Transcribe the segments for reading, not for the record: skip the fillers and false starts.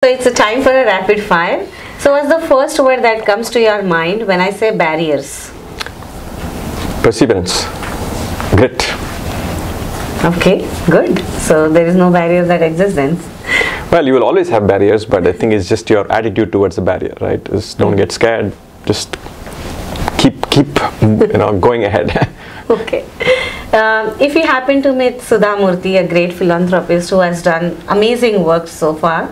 So it's a time for a rapid fire. So what's the first word that comes to your mind when I say barriers? Perseverance. Grit. Okay, good. So there is no barrier that exists then. Well, you will always have barriers, but I think it's just your attitude towards the barrier, right? Just don't get scared. Just keep going ahead. Okay. If you happen to meet Sudha Murthy, a great philanthropist who has done amazing work so far,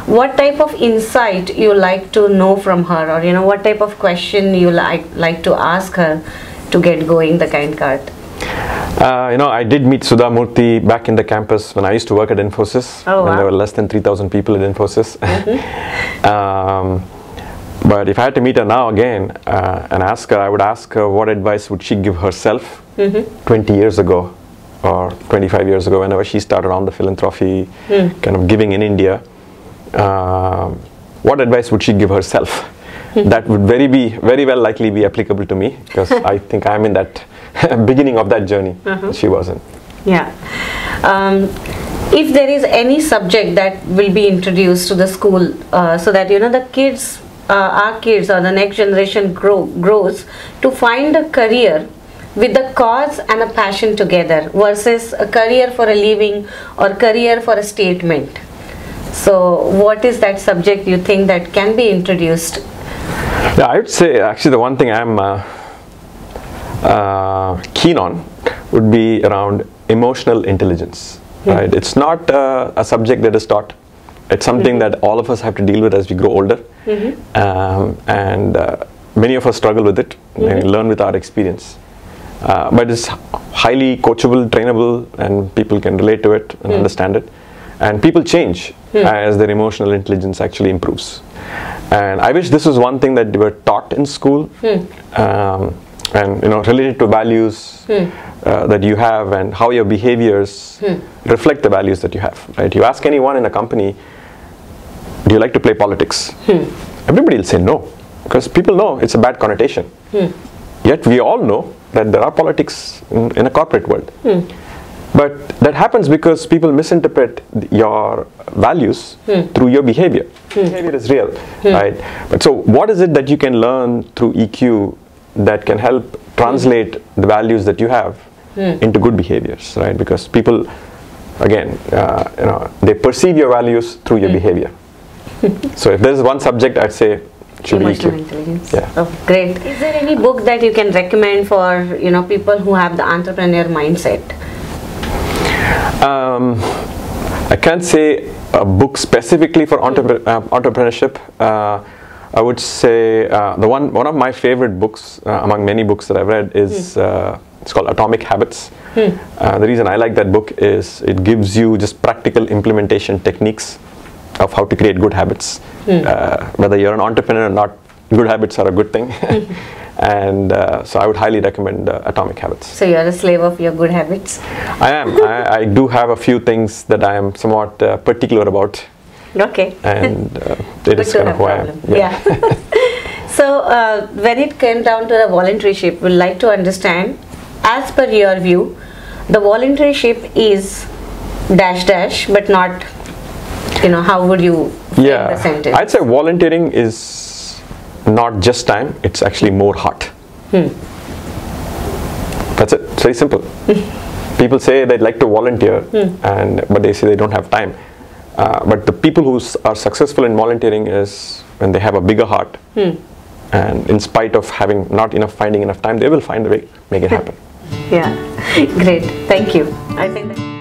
what type of insight you like to know from her, or what type of question you like to ask her to get going the Kindkart? I did meet Sudha Murthy back in the campus when I used to work at Infosys. Oh, when wow. there were less than 3,000 people at Infosys. But if I had to meet her now again and ask her, I would ask her what advice would she give herself 20 years ago or 25 years ago, whenever she started on the philanthropy kind of giving in India. What advice would she give herself? That would very well likely be applicable to me, because I think I'm in that beginning of that journey. She wasn't. Yeah. If there is any subject that will be introduced to the school so that the kids, our kids or the next generation grows to find a career with the cause and a passion together versus a career for a living or career for a statement. So what is that subject you think that can be introduced? Yeah, I would say actually the one thing I'm keen on would be around emotional intelligence. Right? It's not a subject that is taught. It's something that all of us have to deal with as we grow older, and many of us struggle with it and learn with our experience. But it's highly coachable, trainable, and people can relate to it and understand it. And people change as their emotional intelligence actually improves. And I wish this was one thing that they were taught in school, and related to values that you have and how your behaviors reflect the values that you have. Right? You ask anyone in a company, do you like to play politics? Everybody will say no, because people know it's a bad connotation. Yet we all know that there are politics in a corporate world. But that happens because people misinterpret your values through your behavior. Behavior is real, right? But so what is it that you can learn through EQ that can help translate the values that you have into good behaviors, right? Because people, again, they perceive your values through your behavior. So if there is one subject, I'd say it should be Emotional EQ. intelligence. Yeah. Oh, great. Is there any book that you can recommend for people who have the entrepreneur mindset? I can't say a book specifically for entrepreneurship. I would say one of my favorite books among many books that I've read is it's called Atomic Habits. The reason I like that book is it gives you just practical implementation techniques of how to create good habits. Whether you're an entrepreneur or not, good habits are a good thing. And so I would highly recommend Atomic Habits. So you're a slave of your good habits? I am. I do have a few things that I am somewhat particular about. Okay. And it is kind of who I am. Yeah. So when it came down to the volunteership, we'd like to understand, as per your view, the volunteership is dash dash, but not, how would you frame the sentence? I'd say volunteering is not just time, it's actually more heart. That's it. It's very simple. People say they'd like to volunteer, but they say they don't have time. But the people who are successful in volunteering is when they have a bigger heart, and in spite of finding enough time, they will find a way to make it happen. Yeah, great. Thank you. I think that